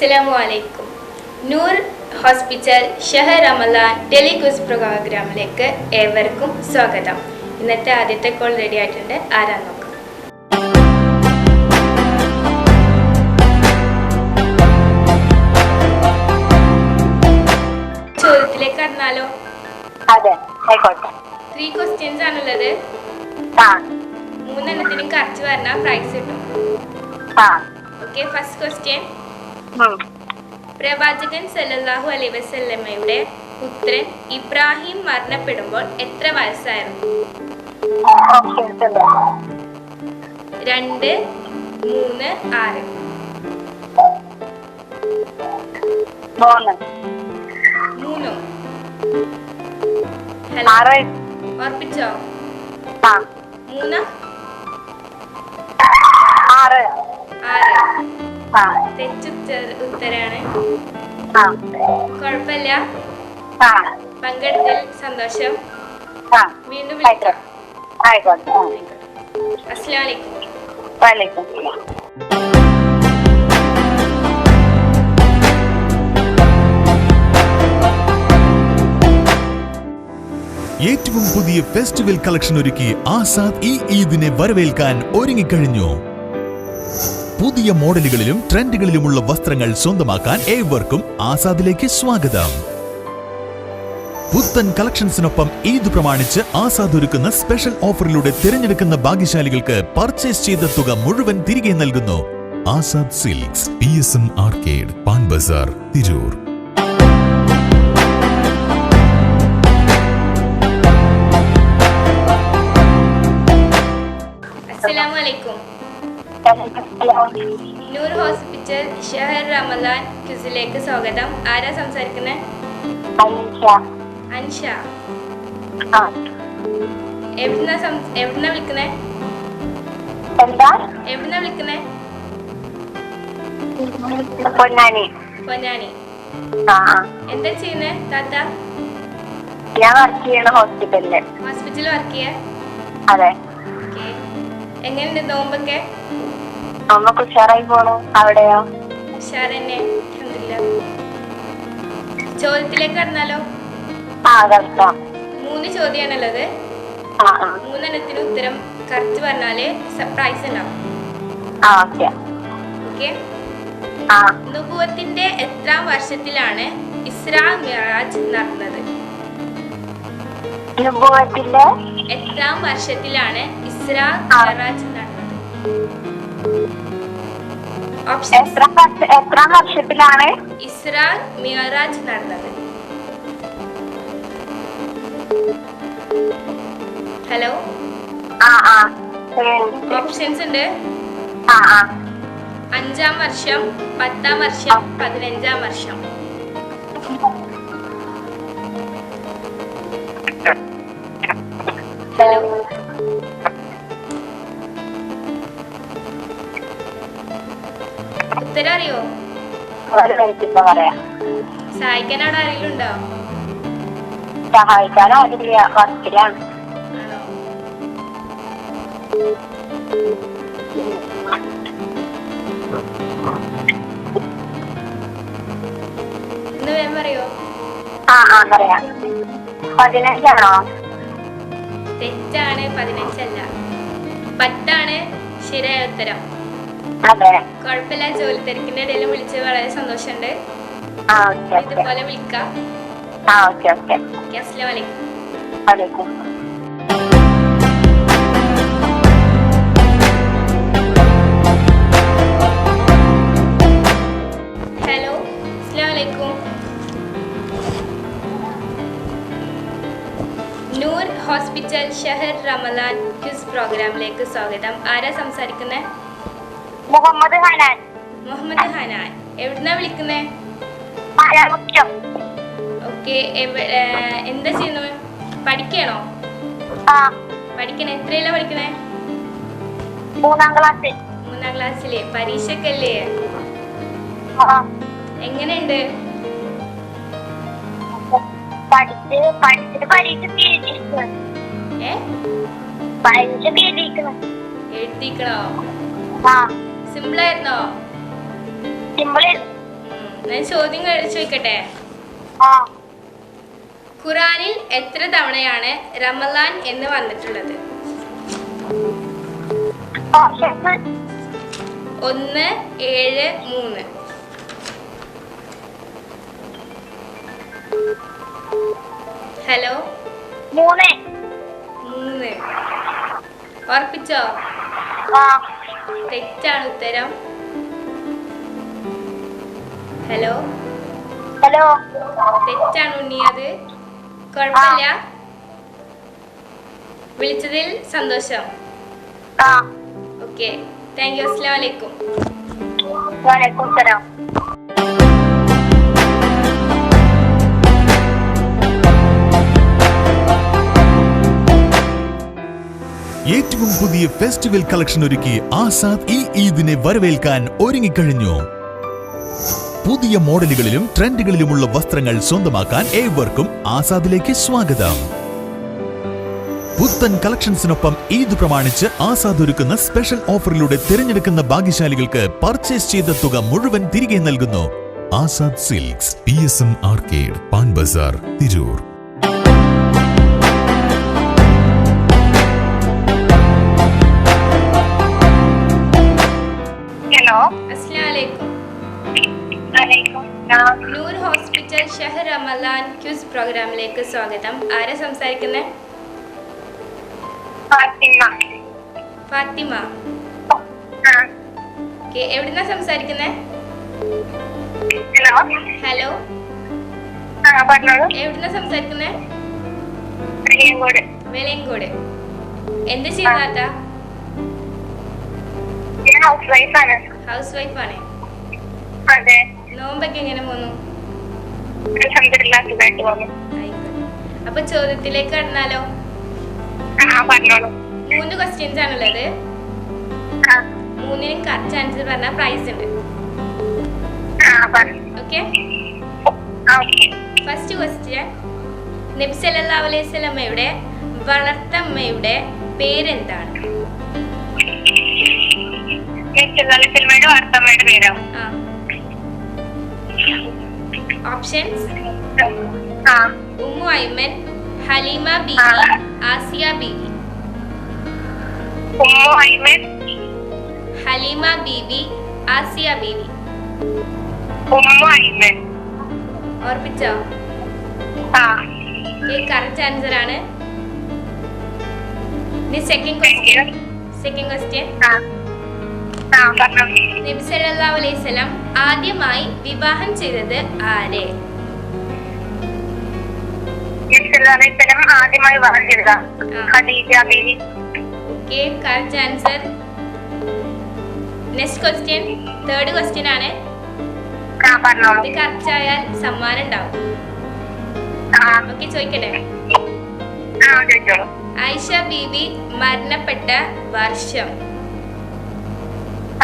അസ്സലാമു അലൈക്കും. നൂർ ഹോസ്പിറ്റൽ ഷഹർ റമലാൻ ടെലിക്വിസ് പ്രോഗ്രാമിലേക്ക് ഏവർക്കും സ്വാഗതം. ഇന്നത്തെ ആദ്യത്തെ കോൾ റെഡി ആയിട്ടുണ്ട്. ആരാന്ന് നോക്കാം. ചോദ്യത്തിലേക്ക് കടന്നാലോ? 3 ക്വസ്റ്റ്യൻസ് ആണുള്ളത്. 3 എണ്ണത്തിനും കറക്റ്റ് പറഞ്ഞാൽ പ്രൈസ് കിട്ടും. Okay, first question. പ്രവാചകൻ സല്ലല്ലാഹു അലൈഹി വസല്ലമയുടെ പുത്രൻ ഇബ്രാഹിം മരണപ്പെടുമ്പോൾ എത്ര വയസ്സായിരുന്നു? 2, 3, 6. 3. ഹലോ, ഓർപ്പിച്ചോ? 3, 6. തെറ്റുത്തരാണ്. കുഴപ്പമില്ല, പങ്കെടുത്തതിൽ സന്തോഷം. വീണ്ടും വിളിക്കാം. അസ്സലാമു അലൈക്കും. ഏറ്റവും പുതിയ ഫെസ്റ്റിവൽ കളക്ഷൻ ഒരുക്കി ആസാദ് ഈ ഈദിനെ വരവേൽക്കാൻ ഒരുങ്ങിക്കഴിഞ്ഞു. പുതിയ മോഡലുകളിലും ട്രെൻഡുകളിലുമുള്ള വസ്ത്രങ്ങൾ സ്വന്തമാക്കാൻ ഏവർക്കും ആസാദിലേക്ക് സ്വാഗതം. പുത്തൻ കളക്ഷൻസിനൊപ്പം ഈദ് പ്രമാണിച്ച് ആസാദ് ഒരുക്കുന്ന സ്പെഷ്യൽ ഓഫറിലൂടെ തിരഞ്ഞെടുക്കുന്ന ഭാഗ്യശാലികൾക്ക് പർച്ചേസ് ചെയ്ത തുക മുഴുവൻ തിരികെ നൽകുന്നു. Azad silks, PSM arcade, Pan Bazar, Tirur. അസ്സലാമു അലൈക്കും. നൂർ ഹോസ്പിറ്റൽ ഷഹർ റമലാൻ ക്വിസിലേക്ക് സ്വാഗതം. ആരാ സംസാരിക്കുന്നത്? അൻഷ. എവിടുന്നാ വിളിക്കുന്നേ? പൊന്നാനി. എന്താ ചെയ്യുന്നേ താത്ത? ഞാൻ വർക്ക് ചെയ്യണ ഹോസ്പിറ്റലിൽ വർക്ക് ചെയ്യാ? അതെ. എങ്ങനെയുണ്ട് നോമ്പൊക്കെ? അമ്മക്ക് ഉഷാറായി പോണു. അവിടെയോ? ഉഷാറന്നെ, അൽഹംദുലില്ലാ. ചോദ്യത്തിലേക്ക് കടന്നാലോ? 3 ചോദ്യമാണുള്ളത്. 3 എണ്ണത്തിന് ഉത്തരം കറക്റ്റ് പറഞ്ഞാല് സർപ്രൈസ് ഉണ്ടാവും. ഓക്കെ. നുബുവത്തിന്റെ എത്രാം വർഷത്തിലാണ് ഇസ്രാ മിഅ്റാജ് നടന്നത്? നുബുവത്തിന്റെ എത്രാം വർഷത്തിലാണ് ഇസ്രാ മിഅ്റാജ് നടന്നത്? എത്രാം വർഷത്തിലാണ് ഇസ്രാ മിഅ്റാജ് നടന്നത്? ഹലോ, ഓപ്ഷൻസ് ഉണ്ട്. 5-ാം വർഷം, 10-ാം വർഷം, 15-ാം വർഷം. ഹലോ, ഉത്തരം അറിയോ? സഹായിക്കാൻ അവിടെ ആരെങ്കിലും ഉണ്ടോ? സഹായിക്കാൻ ആരില്ല, വർക്കിലാണ്. ഇന്ന് വേഗം പറയോ? പറയാം. 15 തെറ്റാണ്, 15 അല്ല, 10 ആണ് ശരിയായ ഉത്തരം. കുഴപ്പമില്ല, ജോലി തിരക്കിന്റെ ഇടയിൽ വിളിച്ച് വളരെ സന്തോഷമുണ്ട്. ഇതുപോലെ വിളിക്കാം. അസ്സലാമു അലൈക്കും. ഹലോ, അസ്സലാമു അലൈക്കും. നൂർ ഹോസ്പിറ്റൽ ഷഹർ റമലാൻ ക്വിസ് പ്രോഗ്രാമിലേക്ക് സ്വാഗതം. ആരാ സംസാരിക്കുന്നത്? മുഹമ്മദ് ഹനാൻ. എവിടുന്നാ വിളിക്കുന്നേ? ഓക്കെ, എന്താ ചെയ്യുന്നത്? പഠിക്കണോ? എത്രയിലാ പഠിക്കണേ? 3-ാം ക്ലാസ്സില്. പരീക്ഷക്കല്ലേ? എങ്ങനെയുണ്ട്? എഴുതിക്കണോ? സിമ്പിൾ ആയിരുന്നോ? ഞാൻ ചോദ്യം ചോദിക്കട്ടെ. ആ ഖുറാനിൽ എത്ര തവണയാണ് റമലാൻ എന്ന് വന്നിട്ടുള്ളത്? ഓപ്ഷൻസ് 1, 7, 3. ഹലോ 3. 3. ഉറപ്പിച്ചോ? ആ തെറ്റാണ് ഉത്തരം. ഹലോ ഹലോ തെറ്റാണ് ഉണ്ണി, അത് കുഴപ്പമില്ല. വിളിച്ചതിൽ സന്തോഷം. ആ ഓക്കെ, താങ്ക് യു. അസ്സലാമു അലൈക്കും. വലൈക്കും സലാം. ഏറ്റവും പുതിയ ഫെസ്റ്റിവൽ കളക്ഷൻ ഒരുക്കി ആസാദ് ഈ ഈദിനെ വരവേൽക്കാൻ ഒരുങ്ങിക്കഴിഞ്ഞു. പുതിയ മോഡലുകളിലും ട്രെൻഡുകളിലുമുള്ള വസ്ത്രങ്ങൾ സ്വന്തമാക്കാൻ ഏവർക്കും ആസാദിലേക്ക് സ്വാഗതം. പുത്തൻ കളക്ഷൻസിനൊപ്പം ഈദ് പ്രമാണിച്ച് ആസാദ് ഒരുക്കുന്ന സ്പെഷ്യൽ ഓഫറിലൂടെ തിരഞ്ഞെടുക്കുന്ന ഭാഗ്യശാലികൾക്ക് പർച്ചേസ് ചെയ്ത തുക മുഴുവൻ തിരികെ നൽകുന്നു. Azad silks, PSM arcade, Pan Bazar, Tirur. Hello അസ്സലാമു അലൈക്കും. വലൈക്കും സലാം. നൂർ ഹോസ്പിറ്റൽ ഷഹർ റമലാൻ ക്യൂസ് പ്രോഗ്രാമിലേക്ക് സ്വാഗതം. ആരാ സംസാരിക്കുന്നത്? ഫാത്തിമ. ഫാത്തിമ. ആ ഓക്കെ, എവിടുന്നാ സംസാരിക്കുന്നത്? ഹലോ ഹലോ, ആ പറഞ്ഞോളൂ. എവിടുന്നാ സംസാരിക്കുന്നത്? വെളിയങ്കോട്. വെളിയങ്കോട്. എന്ത് ചെയ്യുന്നാത്ത? ഞാൻ ഹൗസ് വൈഫാണ്. ഹൗസ് വൈഫാണ്. അതെ. നോമ്പൊക്കെ എങ്ങനെ പോന്നു? അൽഹംദുലില്ലാ സുഖമായിട്ട് പോകുന്നു. ആയിക്കോട്ടെ, അപ്പൊ ചോദ്യത്തിലേക്ക് കടന്നാലോ? ആ പറഞ്ഞോളൂ. 3 ക്വസ്റ്റ്യൻസ് ആണുള്ളത്. ആ 3നും കറക്റ്റ് ആൻസർ പറഞ്ഞാൽ പ്രൈസ് ഉണ്ട്. ആ പറഞ്ഞു. ഓക്കെ, ആ ഓക്കെ. ഫസ്റ്റ് ക്വസ്റ്റ്യൻ, നബി സല്ലല്ലാഹു അലൈഹി വസല്ലമയുടെ വളർത്തമ്മയുടെ പേരെന്താണ്? സിനിമയുടെ വാർത്തമ്മയുടെ പേരോ? ആ, ഓപ്ഷൻസ്: ആ ഉമ്മു ഐമൻ, ഹലീമ ബീവി, ആസിയ ബീവി. ഉമ്മു ഐമൻ, ഹലീമ ബീവി, ആസിയ ബീവി. ഉമ്മു ഐമൻ. ഓർപ്പിച്ചോ? ആ കറക്റ്റ് ആൻസർ ആണ്. സെക്കൻഡ് ക്വസ്റ്റ്യൻ, ആ ആ പറഞ്ഞോളൂ. നബി സല്ലല്ലാഹു അലൈഹി വസല്ലം ആദ്യമായി വിവാഹം ചെയ്തത് ആരെ? നബിസല്ലല്ലാഹു ആദ്യമായി വിവാഹം ചെയ്തതാ ഖദീജ ബീവി. Okay, correct answer. Next question, third question ആണ്. ആ പറഞ്ഞോളൂ. ഇത് കറക്റ്റ് ആയാൽ സമ്മാനം ഉണ്ടാവും. ആ ഓക്കെ, ചോദിക്കട്ടെ. ആ ചോദിച്ചോളൂ. ആയിഷ ബീവി മരണപ്പെട്ട വർഷം?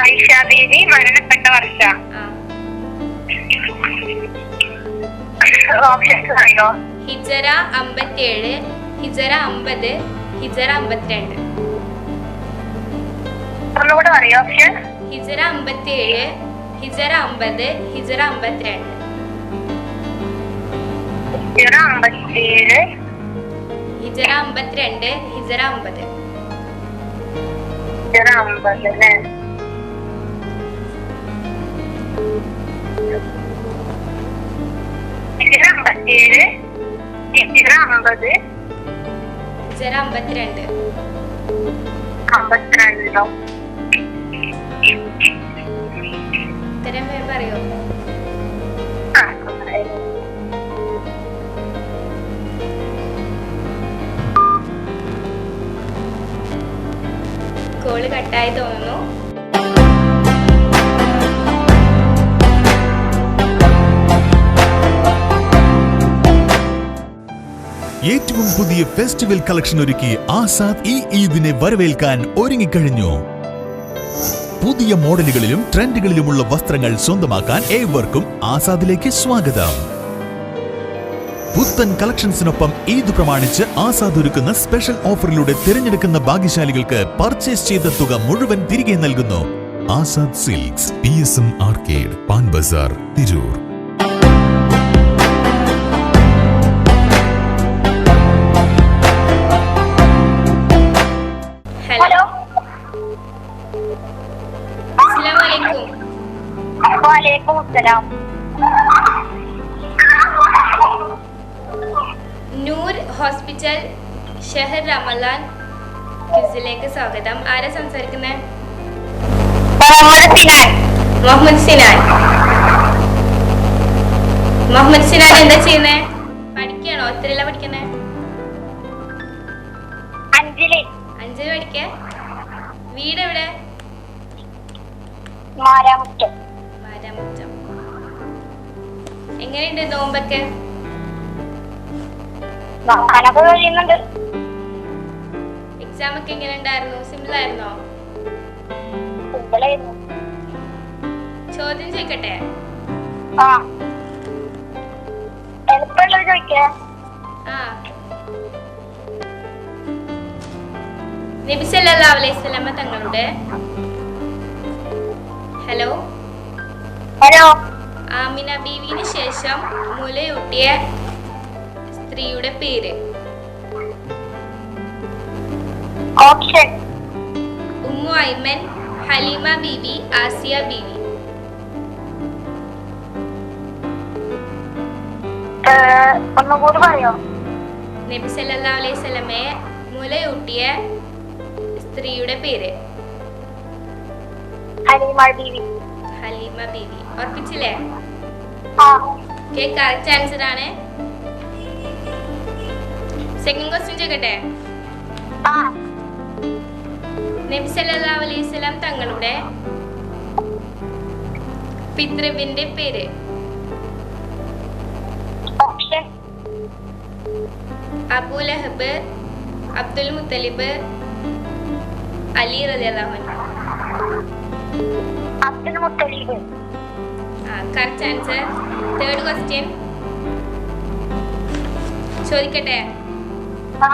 ആയിഷ ബീവി മരണപ്പെട്ട വർഷം. ആ, ഓപ്ഷൻസ് അറിയോ? ഹിജറ 57, ഹിജറ 50, ഹിജറ 52. ഒന്നുകൂടെ പറയോ ഓപ്ഷൻ? ഹിജറ 57, ഹിജറ 50, ഹിജറ 52. ഹിജറ 57, ഹിജറ 52, ഹിജറ 50. ഹിജറ 50 അല്ലേ? ഹിജറ 57, ഹിജറ 50, ഹിജറ 52. 52. ഉത്തരം വേഗം പറയോ? ആ കോള് കട്ടായി തോന്നുന്നു. ഏറ്റവും പുതിയ ഫെസ്റ്റിവൽ കളക്ഷൻ ഒരുക്കി ആസാദ് ഈ ഈദിനെ വരവേൽക്കാൻ ഒരുങ്ങിക്കഴിഞ്ഞു. പുതിയ മോഡലുകളിലും ട്രെൻഡുകളിലുമുള്ള വസ്ത്രങ്ങൾ സ്വന്തമാക്കാൻ ഏവർക്കും ആസാദിലേക്ക് സ്വാഗതം. പുത്തൻ കളക്ഷൻസിനൊപ്പം ഈദ് പ്രമാണിച്ച് ആസാദ് ഒരുക്കുന്ന സ്പെഷ്യൽ ഓഫറിലൂടെ തിരഞ്ഞെടുക്കുന്ന ഭാഗ്യശാലികൾക്ക് പർച്ചേസ് ചെയ്ത തുക മുഴുവൻ തിരികെ നൽകുന്നു. Azad silks, PSM arcade, Pan Bazar, Tirur. അസ്സലാം. നൂർ ഹോസ്പിറ്റൽ ഷെഹർ റമലാൻ ക്വിസിലേക്ക് സ്വാഗതം. ആരാ സംസാരിക്കുന്നത്? മുഹമ്മദ് സിനാൻ. മുഹമ്മദ് സിനാൻ എന്താ ചെയ്യുന്നേ? പഠിക്കണോ? എത്രയല്ല പഠിക്കുന്നേ? അഞ്ചില് പഠിക്ക. വീട് എവിടെ? മാരാമുറ്റം. മാരാമുറ്റം. എങ്ങനെയുണ്ട് നോമ്പൊക്കെ? നോക്കാനൊക്കെ കഴിയുന്നുണ്ട്. എക്സാം ഒക്കെ എങ്ങനെ ഉണ്ടായിരുന്നു? സിമ്പിൾ ആയിരുന്നോ? സിമ്പിളായിരുന്നു. ചോദ്യം ചോദിക്കട്ടെ? ആ എളുപ്പമുള്ളത് ചോദിക്കേ. ആ. നബി സല്ലല്ലാഹു അലൈഹി വസല്ലമ തങ്ങളുടെ ഹലോ ആമിന ബീവിന് ശേഷം മുലയൂട്ടിയ സ്ത്രീയുടെ പേര്? ഓപ്ഷൻ ഉമ്മു ഐമൻ, ഹലീമ ബീവി, ആസിയ ബീവി. ഒന്നുകൂടി പറയോ? നബി സല്ലല്ലാഹു അലൈഹി വസല്ലമയെ മുലയൂട്ടിയ സ്ത്രീയുടെ പേര്? ഹലീമ ബീവി. ഹലീമ ബീവി. ഉറപ്പിച്ചില്ലേ? ആ കറക്റ്റ് ആൻസർ ആണ്. സെക്കൻഡ് ക്വസ്റ്റ്യൻ ചോദിക്കട്ടെ? ആ നബി സല്ലല്ലാഹു അലൈഹി വസല്ലം തങ്ങളുടെ പിതൃവിന്റെ പേര്? ഓപ്ഷൻ അബൂ ലഹബ്, അബ്ദുൽ മുത്തലിബ്, അലി റളിയല്ലാഹു അൻഹു. Abdul Muthalib. Correct answer. Third question ചോദിക്കട്ടെ? ആ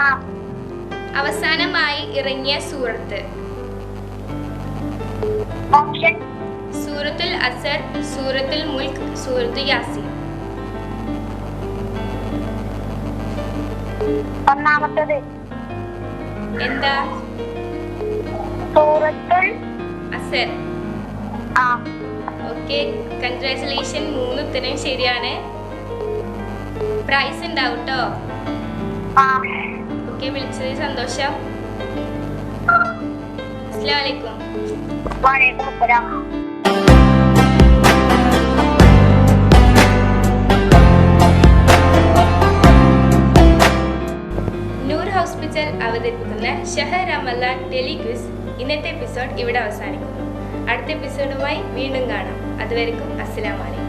അവസാനമായി ഇറങ്ങിയ സൂറത്ത്? ഓപ്ഷൻ സൂറത്തുൽ അസർ, സൂറത്തുൽ മുൽക്ക്, സൂറത്തുൽ യാസീൻ. ഒന്നാമത്തത് എന്താ? സൂറത്തുൽ അസർ. ആ ഓക്കെ, കൺഗ്രാറ്റുലേഷൻ. 3 ഉത്തരം ശരിയാണ്. പ്രൈസ് ഉണ്ടാവും കേട്ടോ. ആ ഓക്കെ, വിളിച്ചതിൽ സന്തോഷം. അസ്സലാമു അലൈക്കും. വലൈക്കും അസ്സലാം. നൂർ ഹോസ്പിറ്റൽ അവതരിപ്പിക്കുന്ന ഷഹർ റമലാൻ ടെലിക്വിസ് ഇന്നത്തെ എപ്പിസോഡ് ഇവിടെ അവസാനിക്കുന്നു. അടുത്ത എപ്പിസോഡുമായി വീണ്ടും കാണാം. അതുവരെക്കും അസ്സലാമു അലൈക്കും.